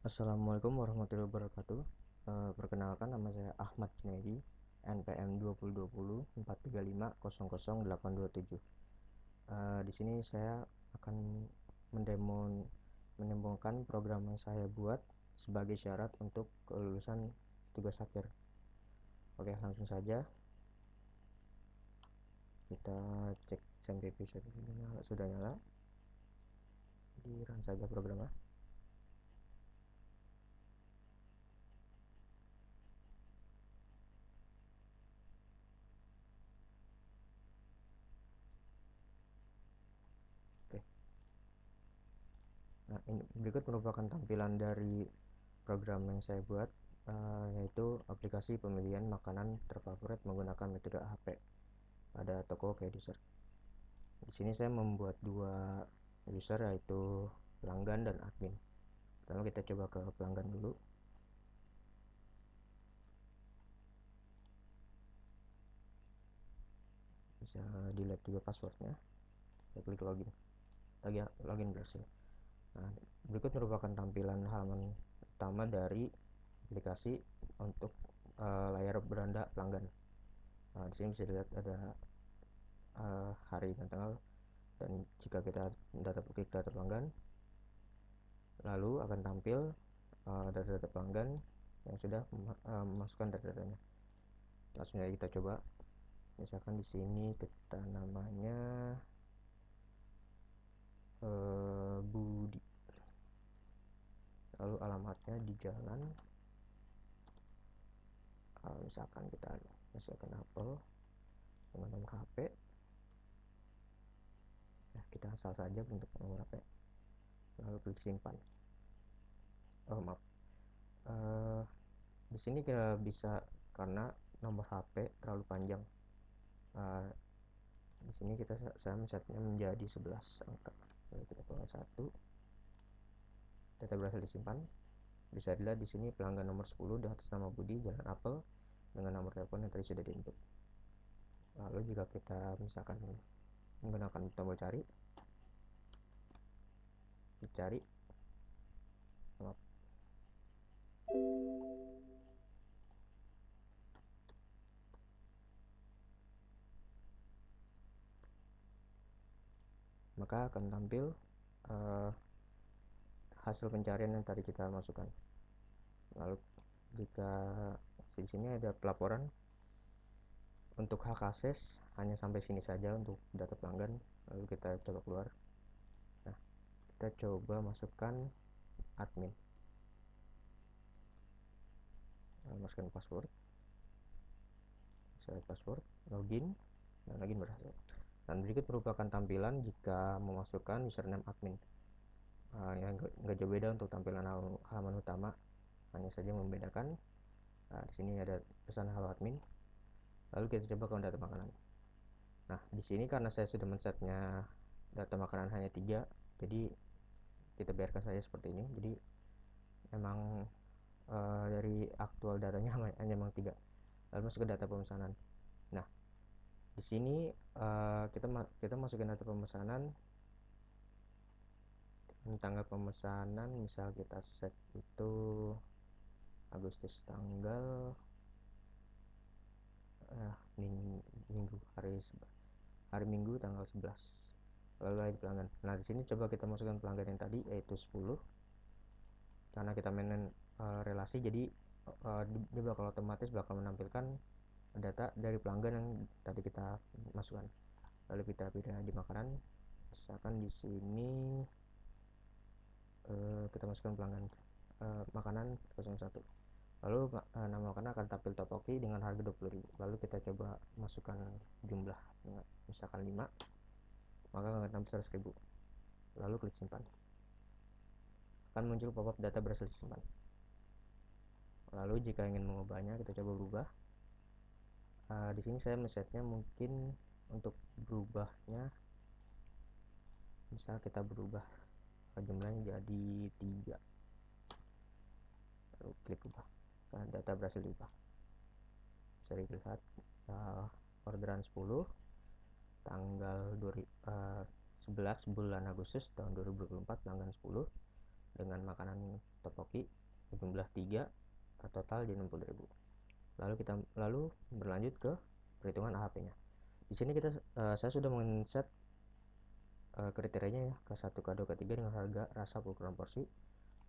Assalamualaikum warahmatullahi wabarakatuh. Perkenalkan, nama saya Ahmad Junaidi, NPM 2020-435-00-827. Di sini saya akan mendemokan program yang saya buat sebagai syarat untuk kelulusan tugas akhir. Oke, langsung saja kita cek SMPP sudah nyala. Di run saja programnya. Oke. Nah, ini berikut merupakan tampilan dari program yang saya buat, yaitu aplikasi pemilihan makanan terfavorit menggunakan metode AHP pada toko kayak dessert. Di sini saya membuat dua user, yaitu pelanggan dan admin. Pertama kita coba ke pelanggan dulu. Bisa dilihat juga passwordnya. Saya klik login. Login berhasil. Nah, berikut merupakan tampilan halaman utama dari aplikasi untuk layar beranda pelanggan. Nah, di sini bisa dilihat ada hari dan tanggal, dan jika kita klik data pelanggan, lalu akan tampil data-data pelanggan yang sudah memasukkan data-datanya. Langsung aja kita coba. Misalkan di sini kita namanya Budi, lalu alamatnya di jalan, misalkan kita masukkan Apple dengan nomor HP. Nah, kita asal saja untuk nomor HP, lalu klik simpan. Maaf, di sini kita bisa, karena nomor HP terlalu panjang. Di sini saya men-setnya menjadi 11 angka. Lalu kita keluar 1. Data berhasil disimpan. Bisa dilihat di sini pelanggan nomor 10 di atas nama Budi, Jalan Apel, dengan nomor telepon yang tadi sudah diinput. Lalu jika kita misalkan menggunakan tombol cari, dicari, maaf, maka akan tampil hasil pencarian yang tadi kita masukkan. Lalu jika di sini ada pelaporan untuk hak akses, hanya sampai sini saja untuk data pelanggan. Lalu kita coba keluar. Nah, kita coba masukkan admin. Masukkan password, saya password, login, dan login berhasil. Dan berikut merupakan tampilan jika memasukkan username admin. Yang nggak jauh beda untuk tampilan halaman utama, hanya saja membedakan. Di sini ada pesan halo admin. Lalu kita coba ke data makanan. Nah, di sini karena saya sudah men-setnya data makanan hanya 3, jadi kita biarkan saja seperti ini. Jadi memang dari aktual datanya hanya memang 3. Lalu masuk ke data pemesanan. Nah, di sini kita masukin data pemesanan, tanggal pemesanan, misal kita set itu Agustus, tanggal minggu, hari Minggu tanggal 11. Lalu ada pelanggan. Nah, di sini coba kita masukkan pelanggan yang tadi, yaitu 10. Karena kita mainin relasi, jadi dia bakal otomatis menampilkan data dari pelanggan yang tadi kita masukkan. Lalu kita pilih di makanan, misalkan di sini kita masukkan pelanggan makanan 01. Lalu nama makanan akan tampil topoki dengan harga 20.000. Lalu kita coba masukkan jumlah, misalkan 5, maka akan tampil 100.000. Lalu klik simpan. Akan muncul pop-up data berhasil disimpan. Lalu jika ingin mengubahnya, kita coba berubah. Di sini saya men-setnya mungkin untuk berubahnya, misal kita berubah jumlahnya jadi 3. Lalu klik ubah. Data berhasil diubah. Bisa dilihat orderan 10 tanggal 11 bulan Agustus tahun 2024, pelanggan 10 dengan makanan topoki total di 60.000. Lalu berlanjut ke perhitungan AHP-nya. Di sini saya sudah men-set kriterianya ya, K1, K2, K3 dengan harga, rasa, ukuran porsi.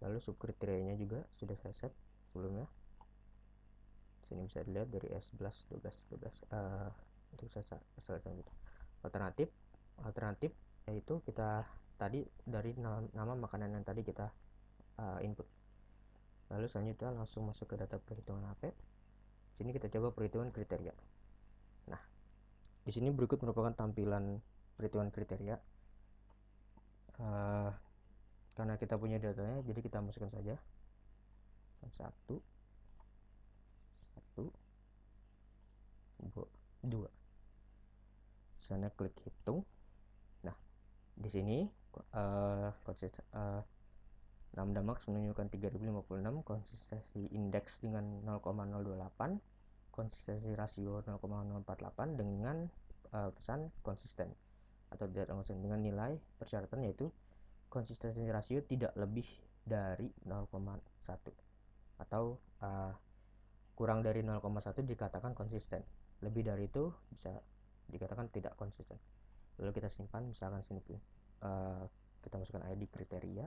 Lalu subkriterianya juga sudah saya set sebelumnya. Sini bisa dilihat dari S11, 12, 12 untuk saya selanjutnya. Alternatif yaitu kita tadi dari nama makanan yang tadi kita input. Lalu selanjutnya langsung masuk ke data perhitungan AHP. Sini kita coba perhitungan kriteria. Nah, di sini berikut merupakan tampilan perhitungan kriteria. Karena kita punya datanya, jadi kita masukkan saja 1, 2. Sana klik hitung. Nah, di sini lambda max menunjukkan 3056, konsistensi indeks dengan 0,028, konsistensi rasio 0,048 dengan pesan konsisten atau tidak konsisten dengan nilai persyaratan yaitu konsistensi rasio tidak lebih dari 0,1 atau kurang dari 0,1 dikatakan konsisten, lebih dari itu bisa dikatakan tidak konsisten. Lalu kita simpan, misalkan sini kita masukkan ID kriteria,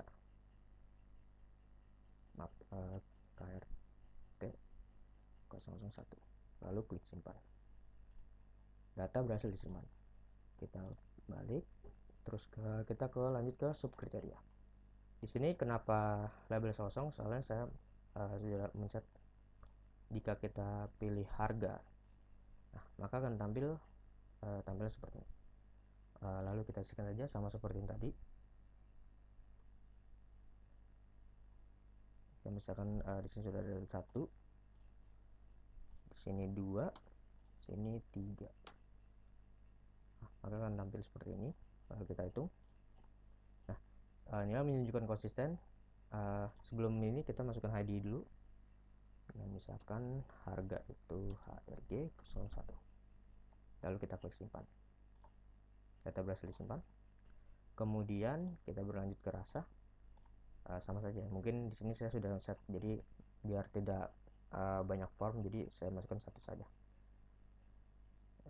maaf, KRT 001, lalu klik simpan. Data berhasil disimpan. Kita balik, terus kita lanjut ke subkriteria. Di sini kenapa label kosong? Soalnya saya sudah mencet jika kita pilih harga, nah maka akan tampil seperti ini. Lalu kita isikan saja sama seperti yang tadi. Ya, misalkan di sini sudah ada 1, di sini 2, sini 3. Nah, maka akan tampil seperti ini. Lalu kita hitung. Nah, ini menunjukkan konsisten. Sebelum ini kita masukkan ID dulu. Nah, misalkan harga itu HRG 01. Lalu kita klik simpan. Data berhasil disimpan. Kemudian kita berlanjut ke rasa. Sama saja. Mungkin di sini saya sudah set, jadi biar tidak banyak form, jadi saya masukkan satu saja.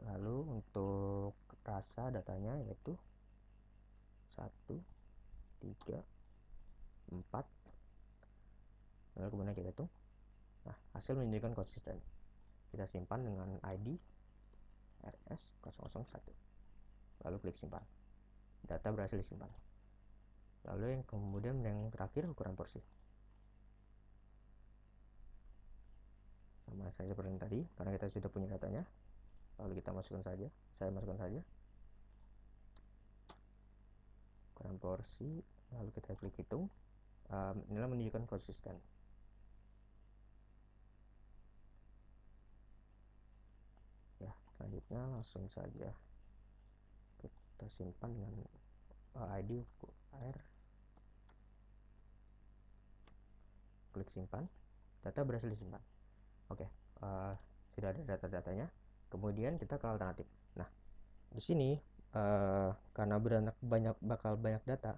Lalu untuk rasa datanya yaitu 1, 3, 4. Lalu kemudian kita hitung. Nah, hasil menunjukkan konsisten. Kita simpan dengan ID RS001. Lalu klik simpan. Data berhasil disimpan. Lalu yang terakhir ukuran porsi. Sama saja seperti yang tadi, karena kita sudah punya datanya. Lalu kita masukkan saja. Saya masukkan saja ukuran porsi. Lalu kita klik hitung. Inilah menunjukkan konsisten. Ya, selanjutnya langsung saja kita simpan dengan ID R. Klik simpan. Data berhasil disimpan. Oke, sudah ada data-datanya. Kemudian kita ke alternatif. Nah, di sini karena bakal banyak data,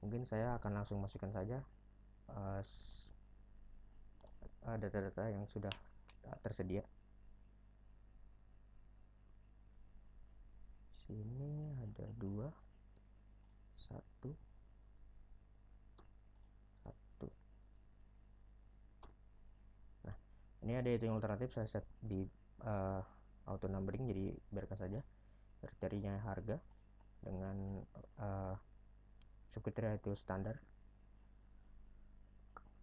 mungkin saya akan langsung masukkan saja data-data yang sudah tersedia. Sini ada 2, 1, 1. Nah, ini ada hitung alternatif, saya set di auto numbering, jadi biarkan saja. Kriterianya harga dengan subkriteria itu standar.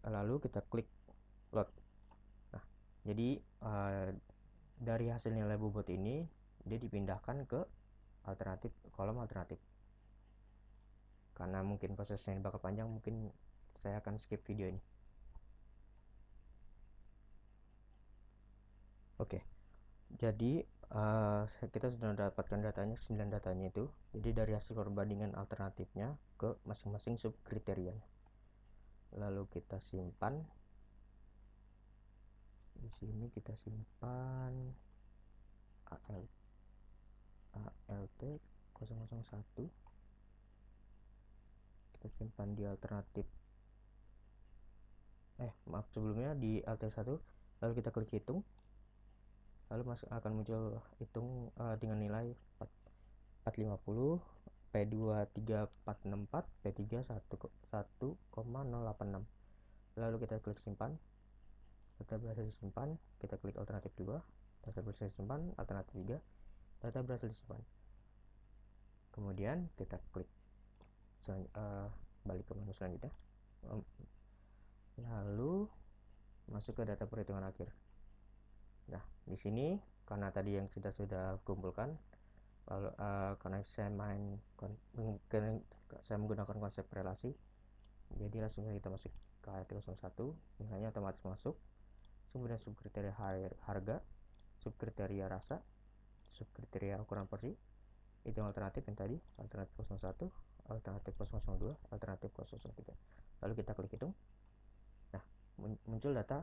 Lalu kita klik load. Nah, jadi dari hasil nilai bobot ini dia dipindahkan ke kolom alternatif. Karena mungkin prosesnya bakal panjang, mungkin saya akan skip video ini. Oke, jadi kita sudah mendapatkan datanya, 9 datanya itu. Jadi dari hasil perbandingan alternatifnya ke masing-masing subkriteria. Lalu kita simpan. Di sini kita simpan ALT 001. Kita simpan di alternatif. Maaf, sebelumnya di ALT1 lalu kita klik hitung, lalu akan muncul hitung dengan nilai 450, P23464, P3 1,086. Lalu kita klik simpan, data berhasil disimpan. Kita klik alternatif 2, data berhasil disimpan. Alternatif 3, data berhasil disimpan. Kemudian kita klik balik ke menu selanjutnya, lalu masuk ke data perhitungan akhir. Nah, di sini karena tadi yang kita sudah kumpulkan, lalu karena saya menggunakan konsep relasi, jadi langsung kita masuk ke HT01, nilainya otomatis masuk. Kemudian subkriteria harga, subkriteria rasa, subkriteria ukuran porsi, itu alternatif yang tadi, alternatif 01, alternatif 002, alternatif 003. Lalu kita klik hitung. Nah, muncul data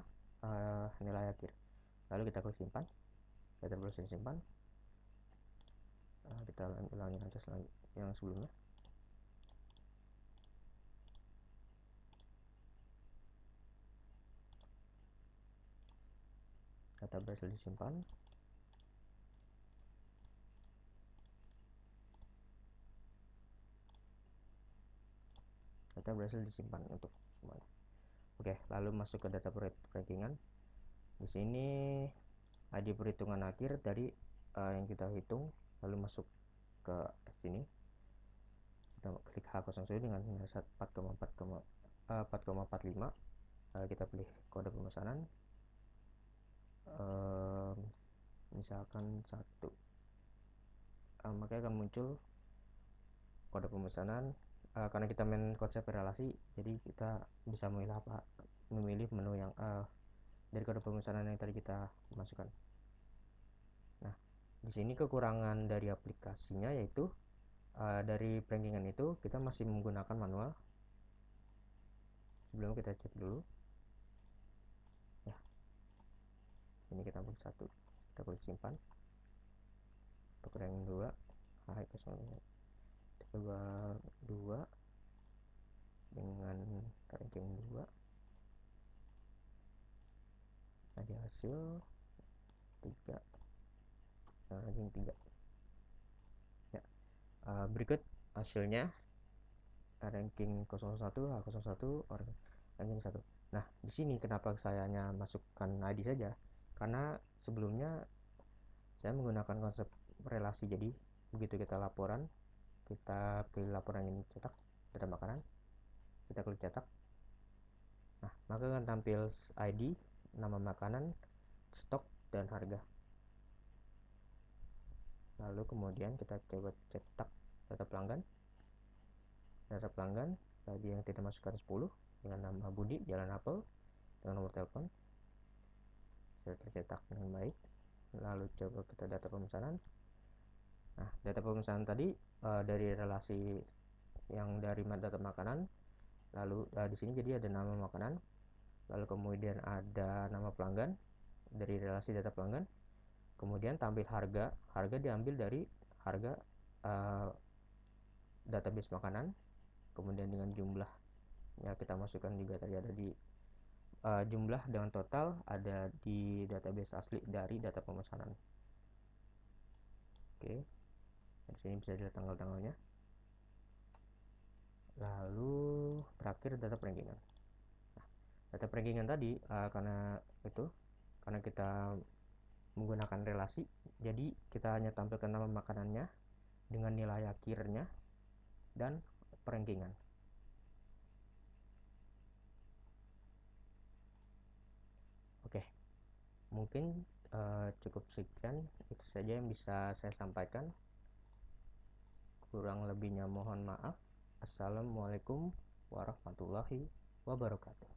nilai akhir. Lalu kita klik simpan, data berhasil disimpan. Kita ulangi aja yang sebelumnya. Data berhasil disimpan. Data berhasil disimpan untuk semuanya. Oke, lalu masuk ke data rankingan. Di sini ID perhitungan akhir dari yang kita hitung, lalu masuk ke sini. Kita klik H01 dengan nilai 4,45. Kita pilih kode pemesanan, misalkan 1. Maka akan muncul kode pemesanan. Karena kita main konsep relasi, jadi kita bisa memilih menu yang dari kode pemesanan yang tadi kita masukkan. Nah, di sini kekurangan dari aplikasinya yaitu dari rankingan itu kita masih menggunakan manual. Sebelum kita cek dulu. Ya. Ini kita ambil 1, kita klik simpan. Untuk ranking 2, coba 2 dengan ranking 2. Nah, di hasil 3, ranking 3. Ya. Berikut hasilnya ranking 01, H01, ranking 1. Nah, di sini kenapa saya hanya masukkan ID saja? Karena sebelumnya saya menggunakan konsep relasi. Jadi begitu kita laporan, kita pilih laporan ini cetak data makanan, kita klik cetak. Nah, maka akan tampil ID, nama makanan, stok, dan harga. Lalu kemudian kita coba cetak data pelanggan. Data pelanggan tadi yang tidak masukkan 10 dengan nama Budi, Jalan Apel, dengan nomor telepon sudah tercetak dengan baik. Lalu coba kita data pemesanan. Nah, data pemesanan tadi dari relasi yang dari data makanan, lalu di sini jadi ada nama makanan, lalu kemudian ada nama pelanggan dari relasi data pelanggan, kemudian tampil harga. Harga diambil dari harga database makanan, kemudian dengan jumlah ya kita masukkan juga tadi ada di jumlah dengan total ada di database asli dari data pemesanan. Oke, di sini bisa dilihat tanggal-tanggalnya. Lalu terakhir data rankingan. Nah, data rankingan tadi karena kita menggunakan relasi, jadi kita hanya tampilkan nama makanannya dengan nilai akhirnya dan rankingan. Oke, mungkin cukup sekian, itu saja yang bisa saya sampaikan. Kurang lebihnya mohon maaf. Assalamualaikum warahmatullahi wabarakatuh.